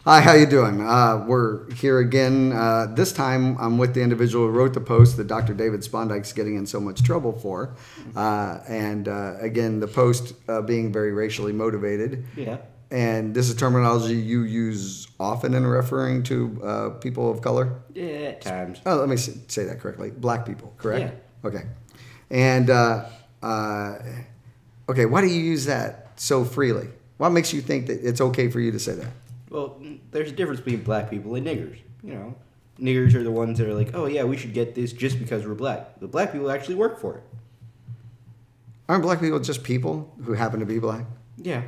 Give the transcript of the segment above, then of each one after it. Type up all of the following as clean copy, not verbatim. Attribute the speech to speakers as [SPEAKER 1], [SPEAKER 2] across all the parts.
[SPEAKER 1] Hi, how you doing? We're here again. This time I'm with the individual who wrote the post that Dr. David Spondike's getting in so much trouble for. Again, the post being very racially motivated.
[SPEAKER 2] Yeah.
[SPEAKER 1] And this is terminology you use often in referring to people of color?
[SPEAKER 2] Yeah, at times.
[SPEAKER 1] Oh, let me say that correctly. Black people, correct?
[SPEAKER 2] Yeah.
[SPEAKER 1] Okay. And, okay, why do you use that so freely? What makes you think that it's okay for you to say that?
[SPEAKER 2] Well, there's a difference between black people and niggers. You know, niggers are the ones that are like, oh, yeah, we should get this just because we're black. The black people actually work for it.
[SPEAKER 1] Aren't black people just people who happen to be black?
[SPEAKER 2] Yeah.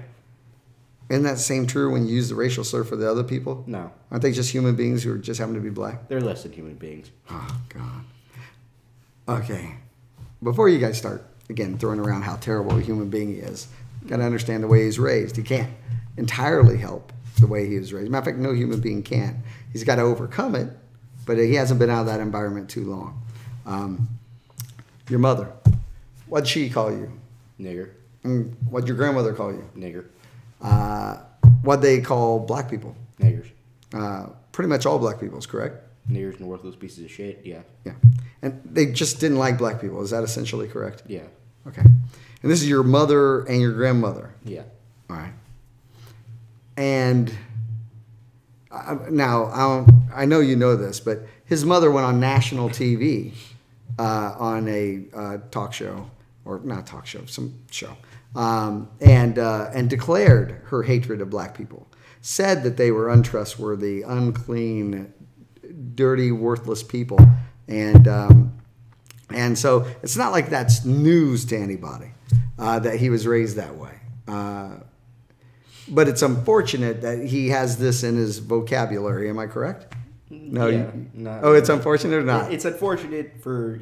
[SPEAKER 1] Isn't that same true when you use the racial slur for the other people?
[SPEAKER 2] No.
[SPEAKER 1] Aren't they just human beings who just happen to be black?
[SPEAKER 2] They're less than human beings.
[SPEAKER 1] Oh, God. Okay. Before you guys start, again, throwing around how terrible a human being he is, got to understand the way he's raised. He can't entirely help the way he was raised. Matter of fact, no human being can. He's got to overcome it, but he hasn't been out of that environment too long. Your mother, what'd she call you?
[SPEAKER 2] Nigger.
[SPEAKER 1] What'd your grandmother call you?
[SPEAKER 2] Nigger.
[SPEAKER 1] What'd they call black people?
[SPEAKER 2] Niggers.
[SPEAKER 1] Pretty much all black people, is correct?
[SPEAKER 2] Niggers and worthless pieces of shit, yeah.
[SPEAKER 1] Yeah. And they just didn't like black people. Is that essentially correct?
[SPEAKER 2] Yeah.
[SPEAKER 1] Okay. And this is your mother and your grandmother?
[SPEAKER 2] Yeah.
[SPEAKER 1] All right. And now, I know you know this, but his mother went on national TV on a talk show, or not talk show, some show, and declared her hatred of black people, said that they were untrustworthy, unclean, dirty, worthless people. And so it's not like that's news to anybody that he was raised that way. But it's unfortunate that he has this in his vocabulary. Am I correct? No.
[SPEAKER 2] Yeah,
[SPEAKER 1] oh, it's unfortunate or not?
[SPEAKER 2] It's unfortunate for,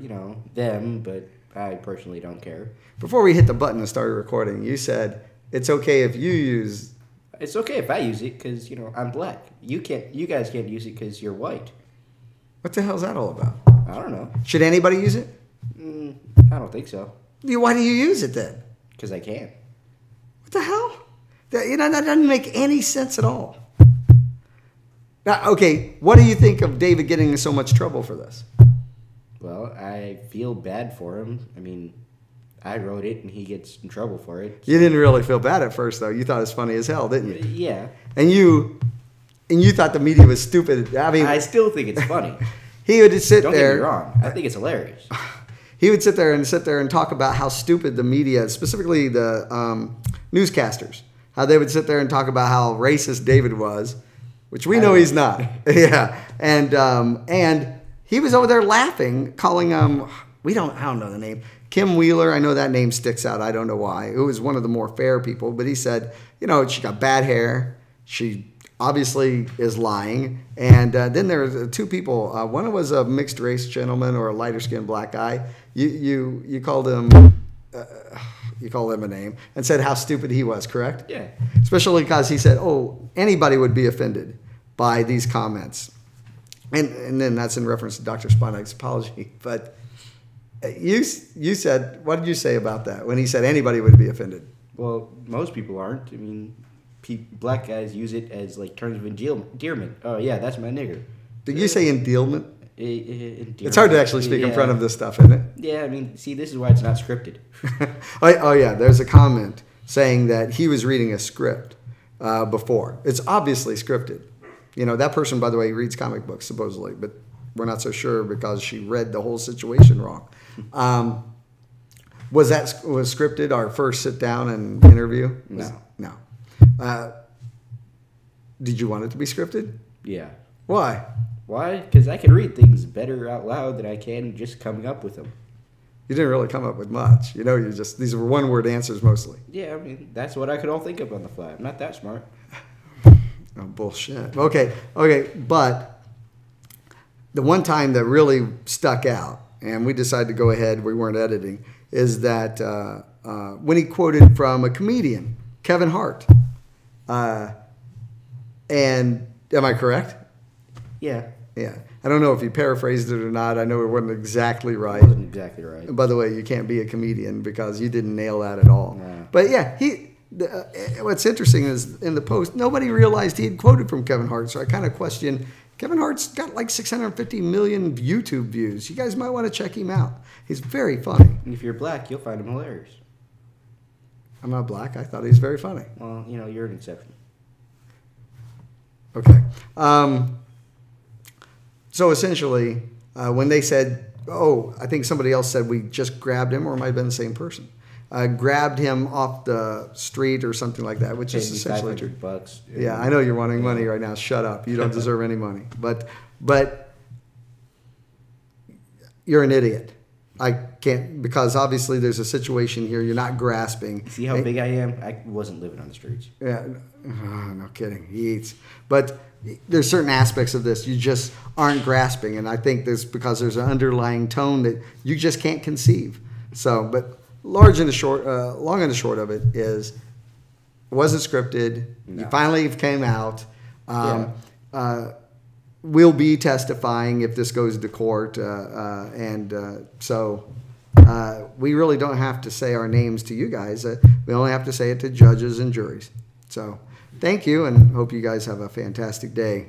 [SPEAKER 2] them, but I personally don't care.
[SPEAKER 1] Before we hit the button and started recording, you said it's okay if you use...
[SPEAKER 2] It's okay if I use it because, I'm black. You guys can't use it because you're white.
[SPEAKER 1] What the hell is that all about?
[SPEAKER 2] I don't know.
[SPEAKER 1] Should anybody use it?
[SPEAKER 2] I don't think so.
[SPEAKER 1] Why do you use it then?
[SPEAKER 2] Because I can.
[SPEAKER 1] What the hell? That doesn't make any sense at all. Now, okay, what do you think of David getting in so much trouble for this?
[SPEAKER 2] Well, I feel bad for him. I mean, I wrote it and he gets in trouble for it. So.
[SPEAKER 1] You didn't really feel bad at first, though. You thought it was funny as hell, didn't you?
[SPEAKER 2] Yeah.
[SPEAKER 1] And you thought the media was stupid. I mean,
[SPEAKER 2] I still think it's funny.
[SPEAKER 1] He would just sit there.
[SPEAKER 2] Don't get me wrong. I think it's hilarious.
[SPEAKER 1] He would sit there and talk about how stupid the media, specifically the newscasters, how they would sit there and talk about how racist David was, which we know he's not. Yeah, and he was over there laughing, calling I don't know the name, Kim Wheeler. I know that name sticks out. I don't know why. It was one of the more fair people, but he said, she got bad hair. She obviously is lying. And then there were two people. One was a mixed race gentleman or a lighter skinned black guy. You called him. You called him a name and said how stupid he was, correct?
[SPEAKER 2] Yeah.
[SPEAKER 1] Especially because he said, anybody would be offended by these comments. And then that's in reference to Dr. Spondike's apology. But you said, what did you say about that when he said anybody would be offended?
[SPEAKER 2] Well, most people aren't. I mean, black guys use it as like terms of endearment. Oh, yeah, that's my nigger.
[SPEAKER 1] Did you say endearment?
[SPEAKER 2] Endearment.
[SPEAKER 1] It's hard to actually speak in front of this stuff, isn't it?
[SPEAKER 2] Yeah, I mean, see, this is why it's not scripted.
[SPEAKER 1] Oh, yeah, there's a comment saying that he was reading a script before. It's obviously scripted. That person, by the way, reads comic books, supposedly, but we're not so sure because she read the whole situation wrong. Was scripted, our first sit down and interview? No. Did you want it to be scripted?
[SPEAKER 2] Yeah.
[SPEAKER 1] Why?
[SPEAKER 2] Why? Because I can read things better out loud than I can just coming up with them.
[SPEAKER 1] You didn't really come up with much. These were one-word answers mostly.
[SPEAKER 2] Yeah, I mean, that's what I could all think of on the fly. I'm not that smart.
[SPEAKER 1] Oh, bullshit. Okay, but the one time that really stuck out, and we decided to go ahead, we weren't editing, is that when he quoted from a comedian, Kevin Hart. And am I correct?
[SPEAKER 2] Yeah.
[SPEAKER 1] Yeah. I don't know if you paraphrased it or not. I know it wasn't exactly right.
[SPEAKER 2] Wasn't exactly right.
[SPEAKER 1] By the way, you can't be a comedian because you didn't nail that at all.
[SPEAKER 2] No.
[SPEAKER 1] But yeah, what's interesting is in the post, nobody realized he had quoted from Kevin Hart. So I kind of question, Kevin Hart's got like 650 million YouTube views. You guys might want to check him out. He's very funny.
[SPEAKER 2] And if you're black, you'll find him hilarious.
[SPEAKER 1] I'm not black. I thought he was very funny.
[SPEAKER 2] Well, you know, you're an exception.
[SPEAKER 1] Okay. So essentially, when they said, oh, I think somebody else said we just grabbed him, or it might have been the same person. Grabbed him off the street or something like that, which is essentially true.
[SPEAKER 2] $500.
[SPEAKER 1] Yeah, I know you're wanting money right now. Shut up. You don't deserve any money. But you're an idiot. I can't, because obviously there's a situation here. You're not grasping.
[SPEAKER 2] See how big I am? I wasn't living on the streets.
[SPEAKER 1] Yeah, no kidding. He eats. But there's certain aspects of this you just aren't grasping. And I think this because there's an underlying tone that you just can't conceive. So, but long and the short of it is, it wasn't scripted. No. You finally came out. We'll be testifying if this goes to court, so we really don't have to say our names to you guys. We only have to say it to judges and juries. So thank you, and hope you guys have a fantastic day.